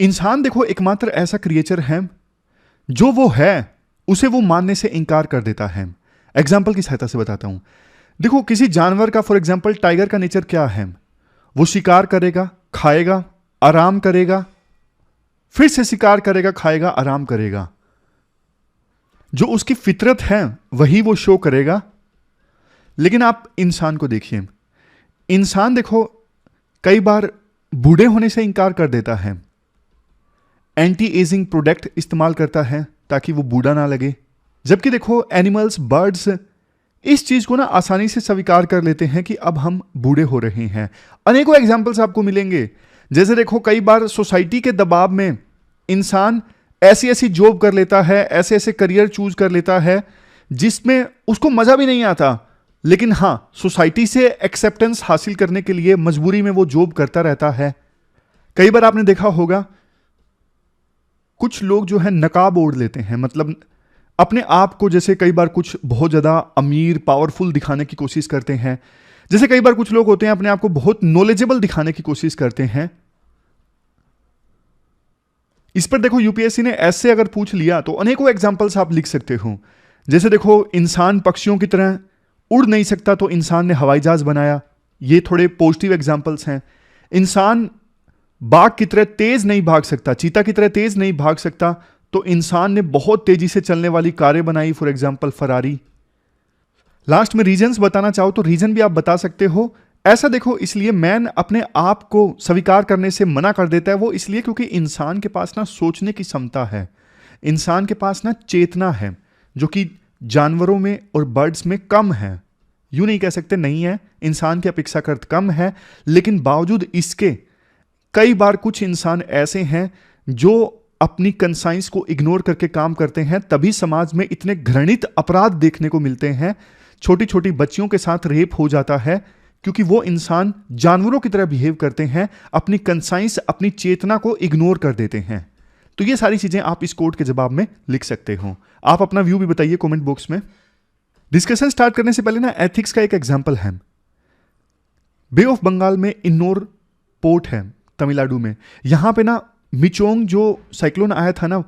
इंसान देखो एकमात्र ऐसा क्रिएचर है जो वो है उसे वो मानने से इनकार कर देता है। एग्जाम्पल की सहायता से बताता हूं। देखो किसी जानवर का, फॉर एग्जाम्पल टाइगर का नेचर क्या है? वो शिकार करेगा, खाएगा, आराम करेगा, फिर से शिकार करेगा, खाएगा, आराम करेगा। जो उसकी फितरत है वही वो शो करेगा। लेकिन आप इंसान को देखिए, इंसान देखो कई बार बूढ़े होने से इंकार कर देता है, एंटी एजिंग प्रोडक्ट इस्तेमाल करता है ताकि वो बूढ़ा ना लगे। जबकि देखो एनिमल्स, बर्ड्स इस चीज को ना आसानी से स्वीकार कर लेते हैं कि अब हम बूढ़े हो रहे हैं। अनेकों एग्जाम्पल्स आपको मिलेंगे। जैसे देखो कई बार सोसाइटी के दबाव में इंसान ऐसी ऐसी जॉब कर लेता है, ऐसे ऐसे करियर चूज कर लेता है जिसमें उसको मजा भी नहीं आता, लेकिन हां सोसाइटी से एक्सेप्टेंस हासिल करने के लिए मजबूरी में वो जॉब करता रहता है। कई बार आपने देखा होगा कुछ लोग जो है नकाब ओढ़ लेते हैं, मतलब अपने आप को जैसे कई बार कुछ बहुत ज्यादा अमीर, पावरफुल दिखाने की कोशिश करते हैं। जैसे कई बार कुछ लोग होते हैं अपने आप को बहुत नॉलेजेबल दिखाने की कोशिश करते हैं। इस पर देखो यूपीएससी ने ऐसे अगर पूछ लिया तो अनेकों एग्जाम्पल्स आप लिख सकते हो। जैसे देखो इंसान पक्षियों की तरह उड़ नहीं सकता तो इंसान ने हवाई जहाज बनाया। ये थोड़े पॉजिटिव एग्जाम्पल्स हैं। इंसान बाघ की तरह तेज नहीं भाग सकता, चीता की तरह तेज नहीं भाग सकता, तो इंसान ने बहुत तेजी से चलने वाली कारें बनाई, फॉर एग्जाम्पल फरारी। लास्ट में रीजंस बताना चाहो तो रीजन भी आप बता सकते हो। ऐसा देखो इसलिए मैन अपने आप को स्वीकार करने से मना कर देता है, वो इसलिए क्योंकि इंसान के पास ना सोचने की क्षमता है, इंसान के पास ना चेतना है, जो कि जानवरों में और बर्ड्स में कम है। यूं नहीं कह सकते नहीं है, इंसान की अपेक्षाकृत कम है, लेकिन बावजूद इसके कई बार कुछ इंसान ऐसे हैं जो अपनी कंसाइंस को इग्नोर करके काम करते हैं। तभी समाज में इतने घृणित अपराध देखने को मिलते हैं। छोटी छोटी बच्चियों के साथ रेप हो जाता है क्योंकि वो इंसान जानवरों की तरह बिहेव करते हैं, अपनी कंसाइंस, अपनी चेतना को इग्नोर कर देते हैं। तो ये सारी चीजें आप इस कोट के जवाब में लिख सकते हो। आप अपना व्यू भी बताइए कमेंट बॉक्स में। डिस्कशन स्टार्ट करने से पहले ना एथिक्स का एक एग्जांपल है। बे ऑफ बंगाल में इन्नोर पोर्ट है तमिलनाडु में। यहां पे ना मिचोंग जो साइक्लोन आया था ना,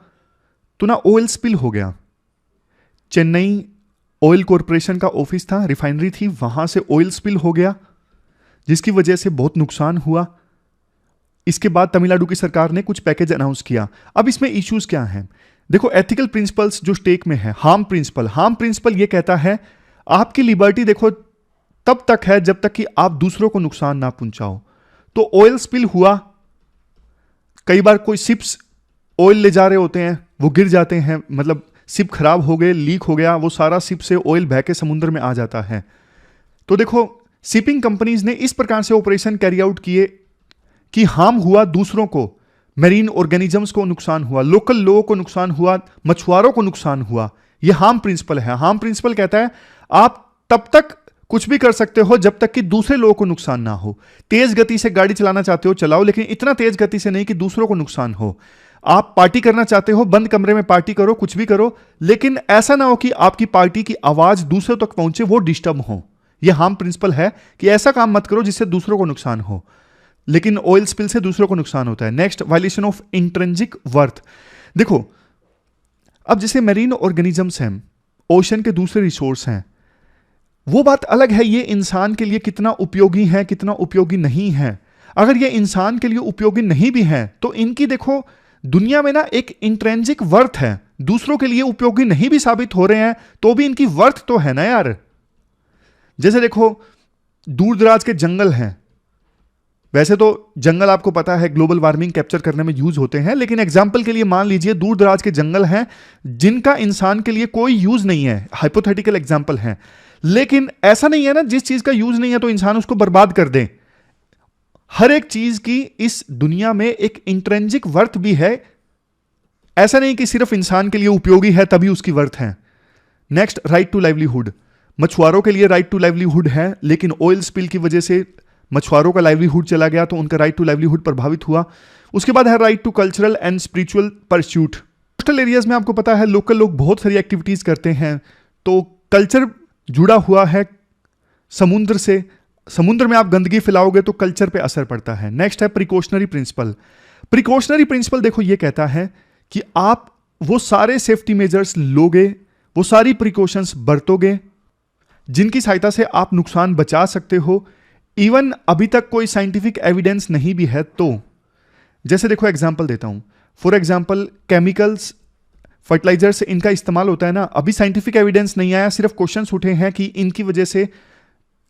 तो ना ऑयल स्पिल हो गया। चेन्नई ऑयल कॉरपोरेशन का ऑफिस था, रिफाइनरी थी, वहां से ऑयल स्पिल हो गया जिसकी वजह से बहुत नुकसान हुआ। इसके बाद तमिलनाडु की सरकार ने कुछ पैकेज अनाउंस किया। अब इसमें इश्यूज क्या हैं? देखो एथिकल प्रिंसिपल्स जो स्टेक में है। हार्म प्रिंसिपल ये कहता है आपकी लिबर्टी देखो तब तक है जब तक कि आप दूसरों को नुकसान ना पहुंचाओ। तो ऑयल स्पिल हुआ, कई बार कोई शिप्स ऑयल ले जा रहे होते हैं, वो गिर जाते हैं, मतलब शिप खराब हो गए, लीक हो गया, वो सारा शिप से ऑयल बह के समुद्र में आ जाता है। तो देखो शिपिंग कंपनीज ने इस प्रकार से ऑपरेशन कैरी आउट किए कि हार्म हुआ दूसरों को, मेरीन ऑर्गेनिजम्स को नुकसान हुआ, लोकल लोगों को नुकसान हुआ, मछुआरों को नुकसान हुआ। यह हार्म प्रिंसिपल है। हार्म प्रिंसिपल कहता है आप तब तक कुछ भी कर सकते हो जब तक कि दूसरे लोगों को नुकसान ना हो। तेज गति से गाड़ी चलाना चाहते हो चलाओ, लेकिन इतना तेज गति से नहीं कि दूसरों को नुकसान हो। आप पार्टी करना चाहते हो, बंद कमरे में पार्टी करो, कुछ भी करो, लेकिन ऐसा ना हो कि आपकी पार्टी की आवाज दूसरों तक पहुंचे, वो डिस्टर्ब हो। यह हार्म प्रिंसिपल है कि ऐसा काम मत करो जिससे दूसरों को नुकसान हो, लेकिन ऑयल स्पिल से दूसरों को नुकसान होता है। Next, violation of intrinsic worth. देखो अब जैसे मेरीन ऑर्गेनिजम्स हैं, ओशन के दूसरे रिसोर्स हैं, वो बात अलग है ये इंसान के लिए कितना उपयोगी है, कितना उपयोगी नहीं है। अगर ये इंसान के लिए उपयोगी नहीं भी है तो इनकी देखो दुनिया में ना एक इंट्रिंसिक वर्थ है। दूसरों के लिए उपयोगी नहीं भी साबित हो रहे हैं तो भी इनकी वर्थ तो है ना यार। जैसे देखो दूर दराज के जंगल हैं, वैसे तो जंगल आपको पता है ग्लोबल वार्मिंग कैप्चर करने में यूज होते हैं, लेकिन एग्जाम्पल के लिए मान लीजिए दूर दराज के जंगल हैं जिनका इंसान के लिए कोई यूज नहीं है, हाइपोथेटिकल एग्जाम्पल है। लेकिन ऐसा नहीं है ना जिस चीज का यूज नहीं है तो इंसान उसको बर्बाद कर दे। हर एक चीज की इस दुनिया में एक इंट्रिंसिक वर्थ भी है। ऐसा नहीं कि सिर्फ इंसान के लिए उपयोगी है तभी उसकी वर्थ है। Next, right to livelihood. मछुआरों के लिए राइट टू लाइवलीहुड है, लेकिन ऑयल स्पिल की वजह से मछुआरों का लाइवलीहुड चला गया तो उनका राइट टू लाइवलीहुड प्रभावित हुआ। उसके बाद है right to cultural and spiritual pursuit. Coastal areas में आपको पता है लोकल लोग बहुत सारी एक्टिविटीज करते हैं, तो कल्चर जुड़ा हुआ है समुद्र से। समुद्र में आप गंदगी फैलाओगे तो कल्चर पे असर पड़ता है। नेक्स्ट है प्रिकॉशनरी प्रिंसिपल। प्रिकॉशनरी प्रिंसिपल देखो ये कहता है कि आप वो सारे सेफ्टी मेजर्स लोगे, वो सारी प्रिकॉशंस बरतोगे जिनकी सहायता से आप नुकसान बचा सकते हो, इवन अभी तक कोई साइंटिफिक एविडेंस नहीं भी है तो। जैसे देखो एग्जांपल देता हूं, फॉर एग्जांपल केमिकल्स, फर्टिलाइजर्स, इनका इस्तेमाल होता है ना, अभी साइंटिफिक एविडेंस नहीं आया, सिर्फ क्वेश्चंस उठे हैं कि इनकी वजह से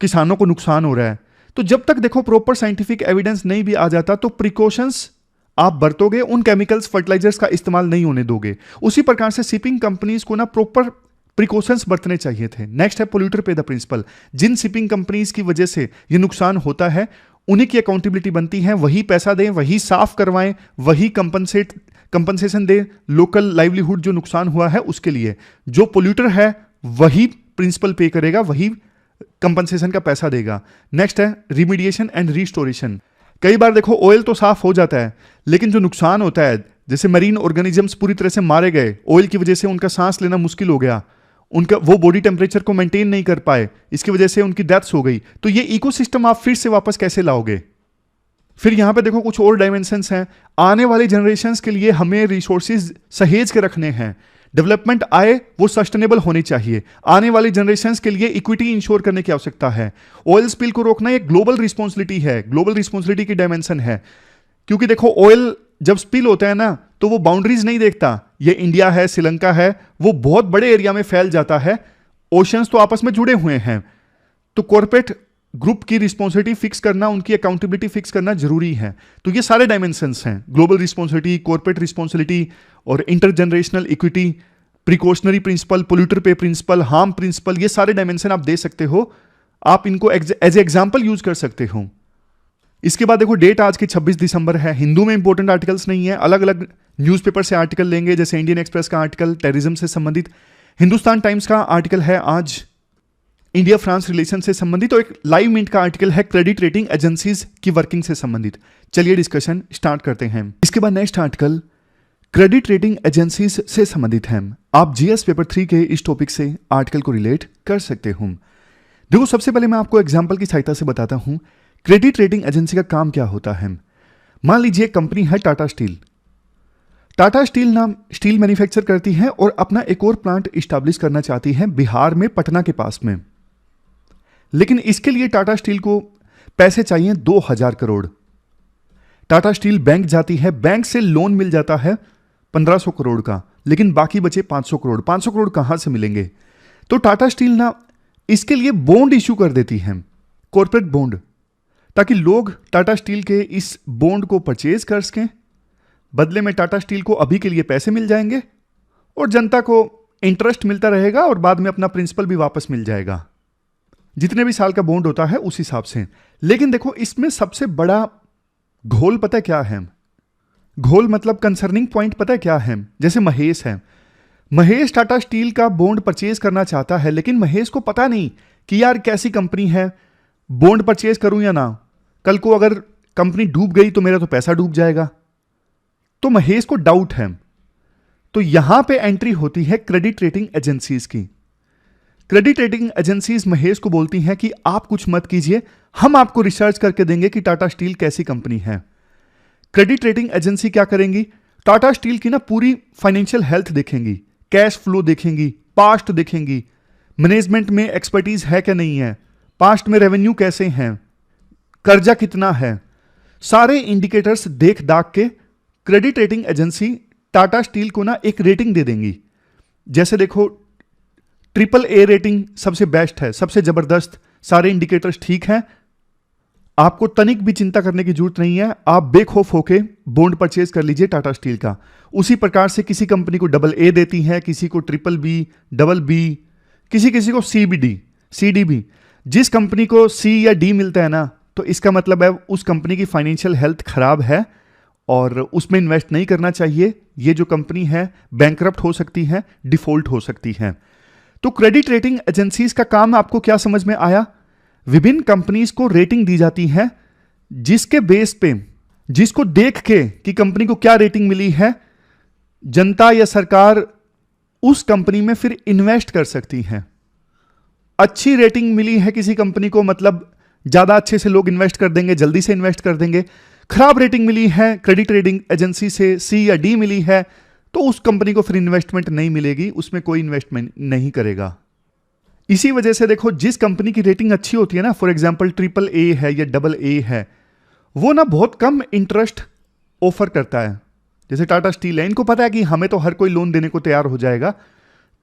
किसानों को नुकसान हो रहा है। तो जब तक देखो प्रॉपर साइंटिफिक एविडेंस नहीं भी आ जाता तो प्रिकॉशंस आप बरतोगे, उन केमिकल्स फर्टिलाइजर्स का इस्तेमाल नहीं होने दोगे। उसी प्रकार से शिपिंग कंपनीज को ना प्रॉपर प्रिकॉशंस बरतने चाहिए थे। नेक्स्ट है पोल्यूटर पे द प्रिंसिपल। जिन शिपिंग कंपनीज की वजह से ये नुकसान होता है उन्हीं की अकाउंटेबिलिटी बनती है, वही पैसा दें, वही साफ करवाएं, वही कंपनसेशन दें लोकल लाइवलीहुड जो नुकसान हुआ है उसके लिए। जो पोल्यूटर है वही प्रिंसिपल पे करेगा, वही कंपनसेशन का पैसा देगा। नेक्स्ट है रिमीडिएशन एंड रिस्टोरेशन। कई बार देखो ऑयल तो साफ हो जाता है लेकिन जो नुकसान होता है, जैसे मरीन ऑर्गेनिजम्स पूरी तरह से मारे गए, ऑयल की वजह से उनका सांस लेना मुश्किल हो गया, उनका वो बॉडी टेम्परेचर को मेंटेन नहीं कर पाए, इसकी वजह से उनकी डेथ्स हो गई, तो ये इकोसिस्टम आप फिर से वापस कैसे लाओगे? फिर यहां पे देखो कुछ और डायमेंशंस हैं। आने वाली जनरेशंस के लिए हमें रिसोर्सेज सहेज के रखने हैं। डेवलपमेंट आए वो सस्टेनेबल होनी चाहिए। आने वाली जनरेशंस के लिए इक्विटी इंश्योर करने की आवश्यकता है। ऑयल स्पिल को रोकना एक ग्लोबल रिस्पॉन्सिबिलिटी है, ग्लोबल रिस्पॉन्सिबिलिटी की डायमेंशन है। क्योंकि देखो ऑयल जब स्पिल होता है ना तो वो बाउंड्रीज नहीं देखता, ये इंडिया है, श्रीलंका है, वो बहुत बड़े एरिया में फैल जाता है। ओशंस तो आपस में जुड़े हुए हैं, तो कॉर्पोरेट ग्रुप की रिस्पॉन्सिबिलिटी फिक्स करना, उनकी अकाउंटेबिलिटी फिक्स करना जरूरी है। तो ये सारे डायमेंशंस हैं, ग्लोबल रिस्पॉन्सिबिलिटी, कॉर्पोरेट रिस्पॉन्सिबिलिटी और intergenerational equity, precautionary principle, polluter pay principle, harm principle, ये सारे डायमेंशन आप दे सकते हो। आप इनको एज एग्जाम्पल यूज कर सकते हो। इसके बाद देखो डेट आज की 26 दिसंबर है। हिंदू में इंपॉर्टेंट आर्टिकल्स नहीं है, अलग अलग न्यूज़पेपर से आर्टिकल लेंगे, जैसे इंडियन एक्सप्रेस का आर्टिकल टेररिज्म से संबंधित, हिंदुस्तान टाइम्स का आर्टिकल है आज इंडिया फ्रांस रिलेशन से संबंधित, और एक लाइव मिनट का आर्टिकल है क्रेडिट रेटिंग एजेंसीज की वर्किंग से संबंधित। चलिए डिस्कशन स्टार्ट करते हैं। इसके बाद next article credit rating agencies से संबंधित है। आप जीएस पेपर 3 के इस टॉपिक से आर्टिकल को रिलेट कर सकते हो। देखो सबसे पहले मैं आपको एग्जाम्पल की सहायता से बताता हूं क्रेडिट रेटिंग एजेंसी का काम क्या होता है। मान लीजिए कंपनी है टाटा स्टील। टाटा स्टील नाम स्टील मैन्युफैक्चर करती है और अपना एक और प्लांट इस्टेब्लिश करना चाहती है बिहार में, पटना के पास में। लेकिन इसके लिए टाटा स्टील को पैसे चाहिए 2000 करोड़। टाटा स्टील बैंक जाती है, बैंक से लोन मिल जाता है 1500 करोड़ का, लेकिन बाकी बचे 500 करोड़। 500 करोड़ कहां से मिलेंगे? तो टाटा स्टील ना इसके लिए बॉन्ड इश्यू कर देती है, कॉर्पोरेट बॉन्ड, ताकि लोग टाटा स्टील के इस बॉन्ड को परचेज कर सकें। बदले में टाटा स्टील को अभी के लिए पैसे मिल जाएंगे और जनता को इंटरेस्ट मिलता रहेगा और बाद में अपना प्रिंसिपल भी वापस मिल जाएगा। जितने भी साल का बॉन्ड होता है उस हिसाब से। लेकिन देखो इसमें सबसे बड़ा घोल पता क्या है? घोल मतलब कंसर्निंग पॉइंट पता क्या है? जैसे महेश है, महेश टाटा स्टील का बॉन्ड परचेज करना चाहता है, लेकिन महेश को पता नहीं कि यार कैसी कंपनी है, बॉन्ड परचेज करूं या ना, कल को अगर कंपनी डूब गई तो मेरा तो पैसा डूब जाएगा। तो महेश को डाउट है। तो यहां पे एंट्री होती है क्रेडिट रेटिंग एजेंसीज की। क्रेडिट रेटिंग एजेंसीज महेश को बोलती हैं कि आप कुछ मत कीजिए, हम आपको रिसर्च करके देंगे कि टाटा स्टील कैसी कंपनी है। क्रेडिट रेटिंग एजेंसी क्या करेंगी? टाटा स्टील की ना पूरी फाइनेंशियल हेल्थ देखेंगी, कैश फ्लो देखेंगी, पास्ट देखेंगी, मैनेजमेंट में एक्सपर्टीज है क्या नहीं है, पास्ट में रेवेन्यू कैसे हैं, कर्जा कितना है, सारे इंडिकेटर्स देख दाख के credit rating agency Tata steel को ना एक रेटिंग दे देंगी। जैसे देखो AAA रेटिंग सबसे बेस्ट है, सबसे जबरदस्त, सारे इंडिकेटर्स ठीक हैं, आपको तनिक भी चिंता करने की जरूरत नहीं है, आप बेखौफ होके बॉन्ड परचेज कर लीजिए टाटा स्टील का। उसी प्रकार से किसी कंपनी को AA देती है, किसी को BBB, BB, किसी किसी को CBD, CD भी। जिस कंपनी को C या D मिलता है ना, तो इसका मतलब है उस कंपनी की फाइनेंशियल हेल्थ खराब है और उसमें इन्वेस्ट नहीं करना चाहिए। ये जो कंपनी है बैंकरप्ट हो सकती है, डिफॉल्ट हो सकती है। तो क्रेडिट रेटिंग एजेंसीज का काम आपको क्या समझ में आया? विभिन्न कंपनीज को रेटिंग दी जाती है, जिसके बेस पे, जिसको देख के कि कंपनी को क्या रेटिंग मिली है, जनता या सरकार उस कंपनी में फिर इन्वेस्ट कर सकती है। अच्छी रेटिंग मिली है किसी कंपनी को, मतलब ज्यादा अच्छे से लोग इन्वेस्ट कर देंगे, जल्दी से इन्वेस्ट कर देंगे। खराब रेटिंग मिली है क्रेडिट रेटिंग एजेंसी से, सी या डी मिली है, तो उस कंपनी को फिर इन्वेस्टमेंट नहीं मिलेगी, उसमें कोई इन्वेस्टमेंट नहीं करेगा। इसी वजह से देखो, जिस कंपनी की रेटिंग अच्छी होती है ना, फॉर एग्जांपल ट्रिपल ए है या डबल ए है, वो ना बहुत कम इंटरेस्ट ऑफर करता है। जैसे टाटा स्टील है, इनको पता है कि हमें तो हर कोई लोन देने को तैयार हो जाएगा,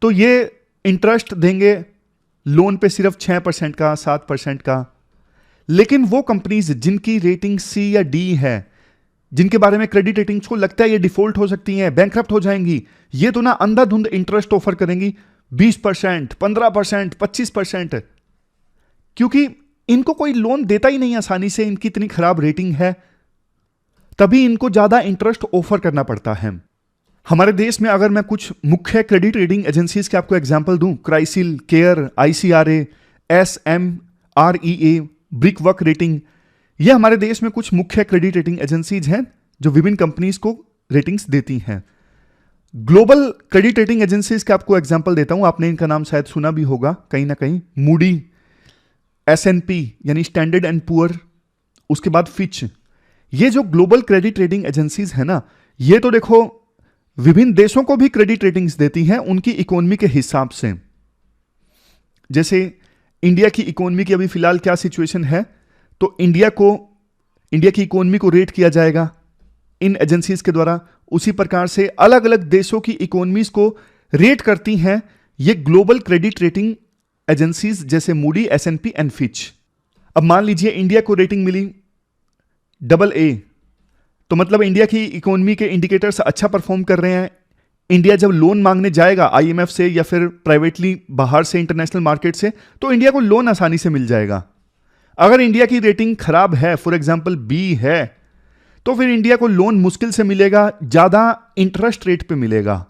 तो ये इंटरेस्ट देंगे लोन पे सिर्फ 6% का, 7% का। लेकिन वो कंपनीज जिनकी रेटिंग सी या डी है, जिनके बारे में क्रेडिट रेटिंग्स को लगता है ये डिफॉल्ट हो सकती हैं, बैंकक्रप्ट हो जाएंगी, ये तो ना अंधाधुंध इंटरेस्ट ऑफर करेंगी 20%, 15%, 25%, क्योंकि इनको कोई लोन देता ही नहीं आसानी से, इनकी इतनी खराब रेटिंग है, तभी इनको ज्यादा इंटरेस्ट ऑफर करना पड़ता है। हमारे देश में अगर मैं कुछ मुख्य क्रेडिट रेटिंग एजेंसीज के आपको एग्जांपल दूं, CRISIL, care, ICRA, SMREA, brickwork rating, ये हमारे देश में कुछ मुख्य क्रेडिट रेटिंग एजेंसीज हैं जो विभिन्न कंपनीज को रेटिंग्स देती हैं। ग्लोबल क्रेडिट रेटिंग एजेंसीज का आपको एग्जांपल देता हूं, आपने इनका नाम शायद सुना भी होगा कहीं ना कहीं। मूडी, S&P यानी स्टैंडर्ड एंड पुअर, उसके बाद फिच। ये जो ग्लोबल क्रेडिट रेटिंग एजेंसीज है ना, ये तो देखो विभिन्न देशों को भी क्रेडिट रेटिंग्स देती हैं उनकी इकोनॉमी के हिसाब से। जैसे इंडिया की इकोनॉमी की अभी फिलहाल क्या सिचुएशन है, तो इंडिया की इकोनॉमी को रेट किया जाएगा इन एजेंसीज के द्वारा। उसी प्रकार से अलग अलग देशों की इकोनॉमीज को रेट करती हैं ये ग्लोबल क्रेडिट रेटिंग एजेंसीज, जैसे मूडी, S&P एंड फिच। अब मान लीजिए इंडिया को रेटिंग मिली डबल ए, तो मतलब इंडिया की इकोनॉमी के इंडिकेटर्स अच्छा परफॉर्म कर रहे हैं। इंडिया जब लोन मांगने जाएगा IMF से या फिर प्राइवेटली बाहर से, इंटरनेशनल मार्केट से, तो इंडिया को लोन आसानी से मिल जाएगा। अगर इंडिया की रेटिंग खराब है, फॉर एग्जांपल B है, तो फिर इंडिया को लोन मुश्किल से मिलेगा, ज्यादा इंटरेस्ट रेट पे मिलेगा।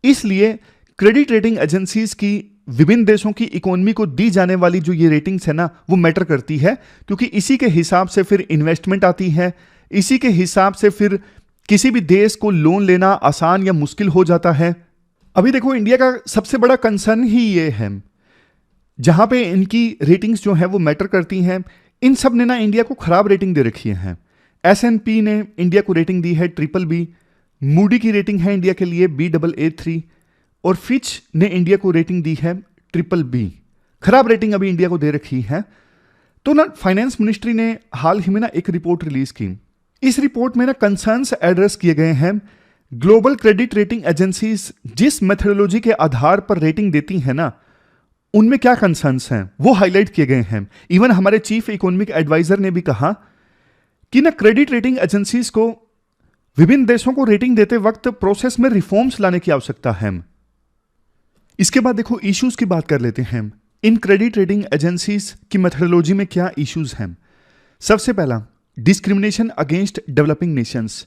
इसलिए क्रेडिट रेटिंग एजेंसीज की विभिन्न देशों की इकोनॉमी को दी जाने वाली जो ये रेटिंग्स है ना, वो मैटर करती है, क्योंकि इसी के हिसाब से फिर इन्वेस्टमेंट आती है, इसी के हिसाब से फिर किसी भी देश को लोन लेना आसान या मुश्किल हो जाता है। अभी देखो, इंडिया का सबसे बड़ा कंसर्न ही ये है, जहां पे इनकी रेटिंग्स जो है वो मैटर करती हैं, इन सब ने ना इंडिया को खराब रेटिंग दे रखी है। S&P ने इंडिया को रेटिंग दी है BBB, मूडी की रेटिंग है इंडिया के लिए Baa3, और फिच ने इंडिया को रेटिंग दी है BBB। खराब रेटिंग अभी इंडिया को दे रखी है। तो ना फाइनेंस मिनिस्ट्री ने हाल ही में ना एक रिपोर्ट रिलीज की। इस रिपोर्ट में ना कंसर्न्स एड्रेस किए गए हैं। ग्लोबल क्रेडिट रेटिंग एजेंसीज जिस मेथोडोलॉजी के आधार पर रेटिंग देती है ना, उनमें क्या कंसर्न्स हैं वो हाईलाइट किए गए हैं। इवन हमारे चीफ इकोनॉमिक एडवाइजर ने भी कहा कि ना क्रेडिट रेटिंग एजेंसीज को विभिन्न देशों को रेटिंग देते वक्त प्रोसेस में रिफॉर्म्स लाने की आवश्यकता है। इसके बाद देखो इश्यूज की बात कर लेते हैं। इन क्रेडिट रेटिंग एजेंसीज की मेथोडोलॉजी में क्या इश्यूज हैं। सबसे पहला, discrimination against developing Nations.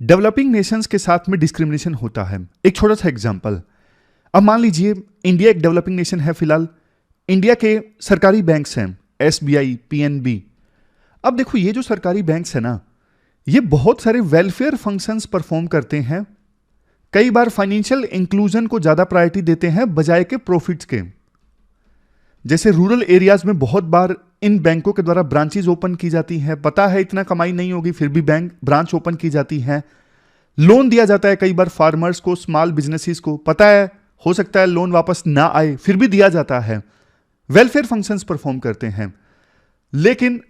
Developing Nations के साथ में डिस्क्रिमिनेशन होता है। एक छोटा सा एग्जांपल, अब मान लीजिए इंडिया एक डेवलपिंग नेशन है। फिलहाल इंडिया के सरकारी बैंक्स हैं SBI, PNB। अब देखो ये जो सरकारी बैंक्स है ना, ये बहुत सारे वेलफेयर फंक्शंस परफॉर्म करते हैं। कई बार फाइनेंशियल इंक्लूजन को ज्यादा प्रायोरिटी देते हैं बजाय के प्रॉफिट्स के। जैसे रूरल एरियाज में बहुत बार इन बैंकों के द्वारा ब्रांचेज ओपन की जाती हैं, पता है इतना कमाई नहीं होगी, फिर भी ब्रांच ओपन की जाती है। लोन दिया जाता है कई बार फार्मर्स को, स्मॉल बिजनेसेस को, पता है हो सकता है लोन वापस ना आए, फिर भी दिया जाता है। वेलफेयर फंक्शंस परफॉर्म करते हैं। लेकिन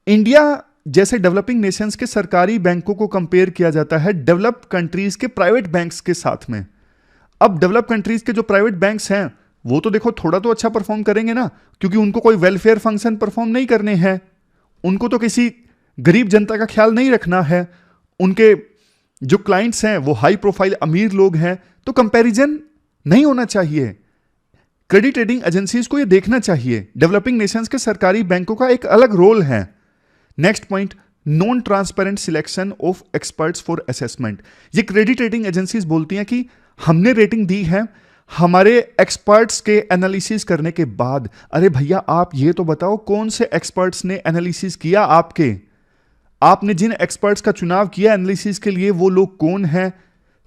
इंडिया जैसे डेवलपिंग नेशंस के सरकारी बैंकों को कंपेयर किया जाता है डेवलप्ड कंट्रीज के प्राइवेट बैंक्स के साथ में। अब डेवलप कंट्रीज के जो प्राइवेट बैंक्स हैं वो तो देखो थोड़ा तो अच्छा परफॉर्म करेंगे ना, क्योंकि उनको कोई वेलफेयर फंक्शन परफॉर्म नहीं करने हैं, उनको तो किसी गरीब जनता का ख्याल नहीं रखना है, उनके जो क्लाइंट्स हैं वो हाई प्रोफाइल अमीर लोग हैं, तो कंपैरिजन नहीं होना चाहिए। क्रेडिट रेटिंग एजेंसीज को ये देखना चाहिए डेवलपिंग नेशंस के सरकारी बैंकों का एक अलग रोल है। Next point, non transparent selection of experts for assessment. ये क्रेडिट रेटिंग एजेंसीज बोलती हैं कि हमने रेटिंग दी है, हमारे एक्सपर्ट्स के एनालिसिस करने के बाद, अरे भैया आप ये तो बताओ कौन से एक्सपर्ट्स ने एनालिसिस किया आपने जिन एक्सपर्ट्स का चुनाव किया एनालिसिस के लिए, वो लोग कौन हैं,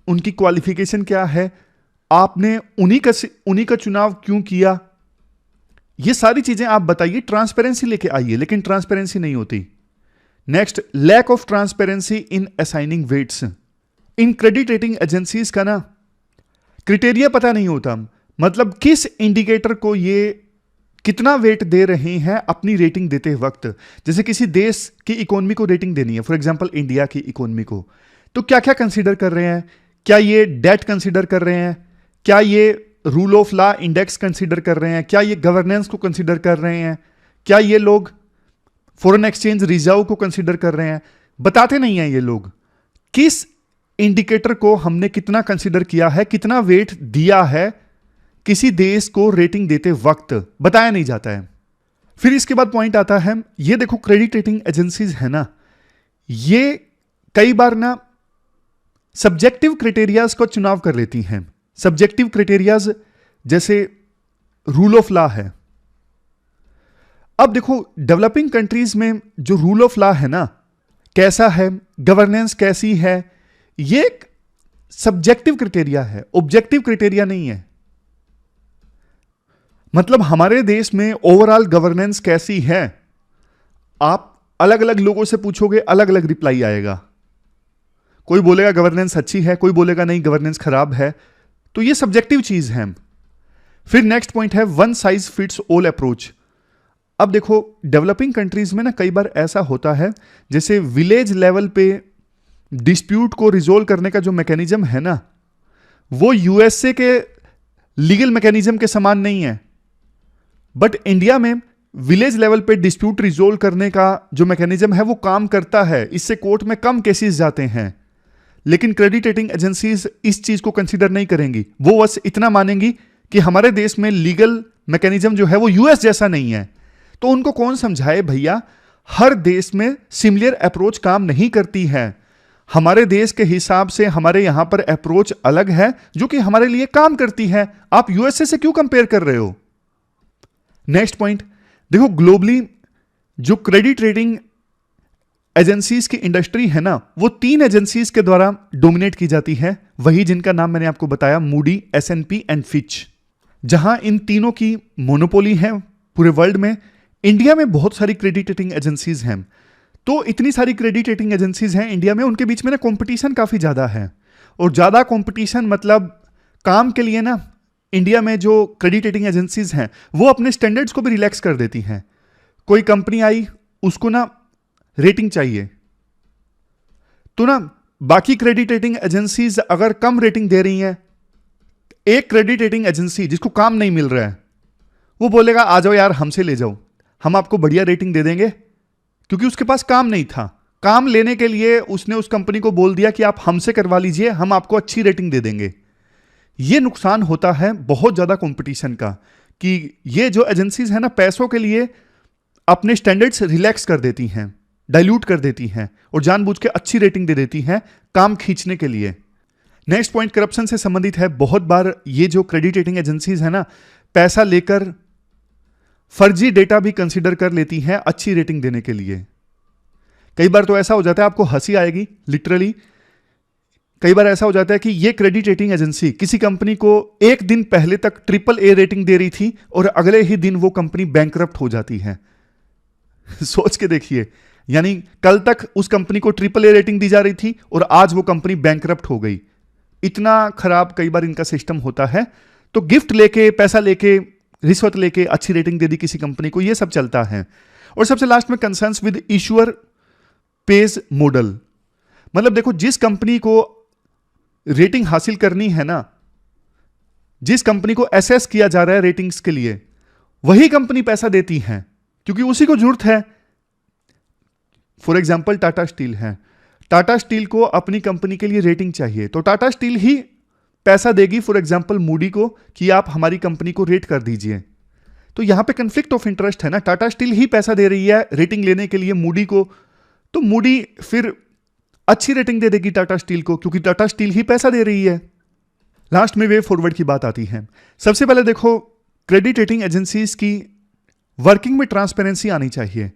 उनकी क्वालिफिकेशन क्या है, आपने उन्हीं का चुनाव क्यों किया, ये सारी चीजें आप बताइए, ट्रांसपेरेंसी लेके आइए। लेकिन ट्रांसपेरेंसी नहीं होती। Next, lack of transparency in assigning weights. इन क्रेडिट रेटिंग एजेंसीज का ना क्राइटेरिया पता नहीं होता, मतलब किस इंडिकेटर को ये कितना वेट दे रहे हैं अपनी रेटिंग देते वक्त। जैसे किसी देश की इकोनॉमी को रेटिंग देनी है, फॉर एग्जांपल इंडिया की इकोनॉमी को, तो क्या क्या कंसीडर कर रहे हैं? क्या ये डेट कंसीडर कर रहे हैं? क्या ये rule of law index consider कर रहे हैं? क्या ये गवर्नेंस को कंसीडर कर रहे हैं? क्या ये लोग फॉरेन एक्सचेंज रिजर्व को कंसीडर कर रहे हैं? बताते नहीं हैं ये लोग। किस इंडिकेटर को हमने कितना कंसीडर किया है, कितना वेट दिया है किसी देश को रेटिंग देते वक्त, बताया नहीं जाता है। फिर इसके बाद पॉइंट आता है, ये देखो क्रेडिट रेटिंग एजेंसीज है ना, ये कई बार ना सब्जेक्टिव क्राइटेरियाज को चुनाव कर लेती हैं। सब्जेक्टिव क्राइटेरियाज जैसे रूल ऑफ लॉ है। अब देखो डेवलपिंग कंट्रीज में जो रूल ऑफ लॉ है ना, कैसा है, गवर्नेंस कैसी है, ये एक सब्जेक्टिव क्राइटेरिया है, ऑब्जेक्टिव क्राइटेरिया नहीं है। मतलब हमारे देश में ओवरऑल गवर्नेंस कैसी है, आप अलग अलग लोगों से पूछोगे, अलग अलग रिप्लाई आएगा। कोई बोलेगा गवर्नेंस अच्छी है, कोई बोलेगा नहीं गवर्नेंस खराब है। तो ये सब्जेक्टिव चीज है। फिर नेक्स्ट पॉइंट है one size fits all approach. अब देखो डेवलपिंग कंट्रीज में ना कई बार ऐसा होता है, जैसे विलेज लेवल पे डिस्प्यूट को रिजोल्व करने का जो मैकेनिज्म है ना, वो यूएसए के लीगल मैकेनिज्म के समान नहीं है। बट इंडिया में विलेज लेवल पे डिस्प्यूट रिजोल्व करने का जो मैकेनिज्म है वो काम करता है, इससे कोर्ट में कम केसेस जाते हैं। लेकिन क्रेडिट रेटिंग एजेंसीज इस चीज को कंसीडर नहीं करेंगी, वो बस इतना मानेंगी कि हमारे देश में लीगल मैकेनिज्म जो है वो यूएस जैसा नहीं है। तो उनको कौन समझाए भैया, हर देश में सिमिलर अप्रोच काम नहीं करती है। हमारे देश के हिसाब से हमारे यहां पर अप्रोच अलग है जो कि हमारे लिए काम करती है। आप यूएसए से क्यों कंपेयर कर रहे हो? नेक्स्ट पॉइंट देखो, ग्लोबली जो क्रेडिट रेटिंग एजेंसीज की इंडस्ट्री है ना, वो 3 एजेंसीज के द्वारा डोमिनेट की जाती है, वही जिनका नाम मैंने आपको बताया, मूडी, एस&पी एंड फिच। जहां इन तीनों की मोनोपोली है पूरे वर्ल्ड में। इंडिया में बहुत सारी क्रेडिट रेटिंग एजेंसीज हैं। तो इतनी सारी क्रेडिट रेटिंग एजेंसीज हैं इंडिया में, उनके बीच में ना कंपटीशन काफी ज्यादा है। और ज्यादा कंपटीशन मतलब काम के लिए ना इंडिया में जो क्रेडिट रेटिंग एजेंसीज हैं वो अपने स्टैंडर्ड्स को भी रिलैक्स कर देती हैं। कोई कंपनी आई, उसको ना रेटिंग चाहिए, तो ना बाकी क्रेडिट रेटिंग एजेंसीज अगर कम रेटिंग दे रही हैं, एक क्रेडिट रेटिंग एजेंसी जिसको काम नहीं मिल रहा है वो बोलेगा आ जाओ यार हमसे ले जाओ, हम आपको बढ़िया रेटिंग दे देंगे, क्योंकि उसके पास काम नहीं था। काम लेने के लिए उसने उस कंपनी को बोल दिया कि आप हमसे करवा लीजिए, हम आपको अच्छी रेटिंग दे देंगे। ये नुकसान होता है बहुत ज्यादा कंपटीशन का, कि ये जो एजेंसीज है ना पैसों के लिए अपने स्टैंडर्ड्स रिलैक्स कर देती हैं, डाइल्यूट कर देती हैं और जानबूझ के अच्छी रेटिंग दे देती हैं काम खींचने के लिए। नेक्स्ट पॉइंट करप्शन से संबंधित है। बहुत बार ये जो क्रेडिट रेटिंग एजेंसीज है ना, पैसा लेकर फर्जी डेटा भी कंसीडर कर लेती हैं अच्छी रेटिंग देने के लिए। कई बार तो ऐसा हो जाता है, आपको हंसी आएगी, लिटरली कई बार ऐसा हो जाता है कि ये क्रेडिट रेटिंग एजेंसी किसी कंपनी को एक दिन पहले तक AAA रेटिंग दे रही थी और अगले ही दिन वो कंपनी बैंकरप्ट हो जाती है। सोच के देखिए, यानी कल तक उस कंपनी को AAA रेटिंग दी जा रही थी और आज वो कंपनी बैंकरप्ट हो गई। इतना खराब कई बार इनका सिस्टम होता है। तो गिफ्ट लेके, पैसा लेके, रिश्वत लेके अच्छी रेटिंग दे दी किसी कंपनी को, ये सब चलता है। और सबसे लास्ट में concerns with issuer page model. मतलब देखो, जिस कंपनी को रेटिंग हासिल करनी है ना, जिस कंपनी को एसेस किया जा रहा है रेटिंग्स के लिए, वही कंपनी पैसा देती है क्योंकि उसी को जरूरत है। फॉर एग्जाम्पल टाटा स्टील है, टाटा स्टील को अपनी कंपनी के लिए रेटिंग चाहिए, तो टाटा स्टील ही पैसा देगी फॉर एग्जाम्पल मूडी को कि आप हमारी कंपनी को रेट कर दीजिए। तो यहां पे कंफ्लिक्ट ऑफ इंटरेस्ट है ना, टाटा स्टील ही पैसा दे रही है रेटिंग लेने के लिए मूडी को, तो मूडी फिर अच्छी रेटिंग दे देगी टाटा स्टील को क्योंकि टाटा स्टील ही पैसा दे रही है। लास्ट में वे फॉरवर्ड की बात आती है। सबसे पहले देखो, क्रेडिट रेटिंग एजेंसीज की वर्किंग में ट्रांसपेरेंसी आनी चाहिए।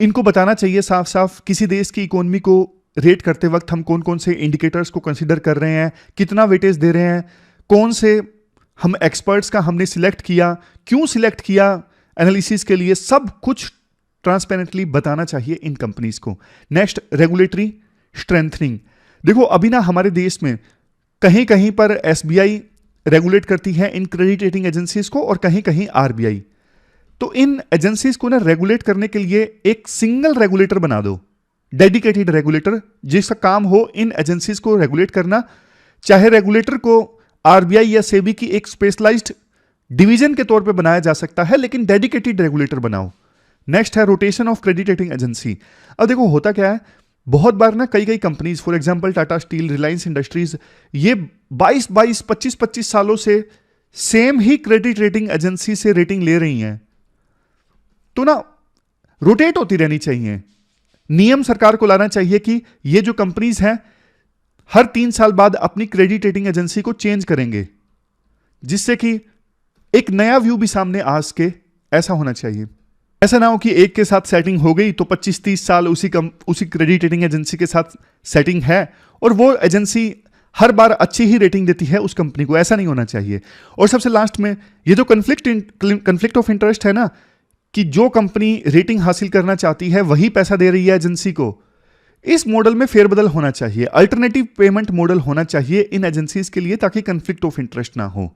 इनको बताना चाहिए साफ साफ किसी देश की इकोनॉमी को रेट करते वक्त हम कौन कौन से इंडिकेटर्स को कंसीडर कर रहे हैं, कितना वेटेज दे रहे हैं, कौन से हम एक्सपर्ट्स का हमने सिलेक्ट किया, क्यों सिलेक्ट किया एनालिसिस के लिए, सब कुछ ट्रांसपेरेंटली बताना चाहिए इन कंपनीज को। Next, regulatory strengthening. देखो अभी ना हमारे देश में कहीं कहीं पर एसबीआई रेगुलेट करती है इन क्रेडिट रेटिंग एजेंसीज को और कहीं कहीं आरबीआई। तो इन एजेंसीज को ना रेगुलेट करने के लिए एक सिंगल रेगुलेटर बना दो, डेडिकेटेड रेगुलेटर, जिसका काम हो इन एजेंसीज को रेगुलेट करना। चाहे रेगुलेटर को आरबीआई या सेबी की एक स्पेशलाइज्ड डिवीजन के तौर पे बनाया जा सकता है, लेकिन डेडिकेटेड रेगुलेटर बनाओ। नेक्स्ट है rotation of credit rating agency. अब देखो होता क्या है, बहुत बार ना कई companies, for example Tata steel, Reliance industries, ये 22 25 सालों से सेम ही क्रेडिट रेटिंग एजेंसी से रेटिंग ले रही हैं। तो ना रोटेट होती रहनी चाहिए। नियम सरकार को लाना चाहिए कि ये जो कंपनीज हैं हर 3 साल बाद अपनी क्रेडिट रेटिंग एजेंसी को चेंज करेंगे, जिससे कि एक नया व्यू भी सामने आ सके। ऐसा होना चाहिए। ऐसा ना हो कि एक के साथ सेटिंग हो गई तो 25-30 साल उसी क्रेडिट रेटिंग एजेंसी के साथ सेटिंग है और वो एजेंसी हर बार अच्छी ही रेटिंग देती है उस कंपनी को। ऐसा नहीं होना चाहिए। और सबसे लास्ट में ये जो कन्फ्लिक्ट ऑफ इंटरेस्ट है ना, कि जो कंपनी रेटिंग हासिल करना चाहती है वही पैसा दे रही है एजेंसी को, इस मॉडल में फेरबदल होना चाहिए। अल्टरनेटिव पेमेंट मॉडल होना चाहिए इन एजेंसीज के लिए, ताकि कन्फ्लिक्ट ऑफ इंटरेस्ट ना हो।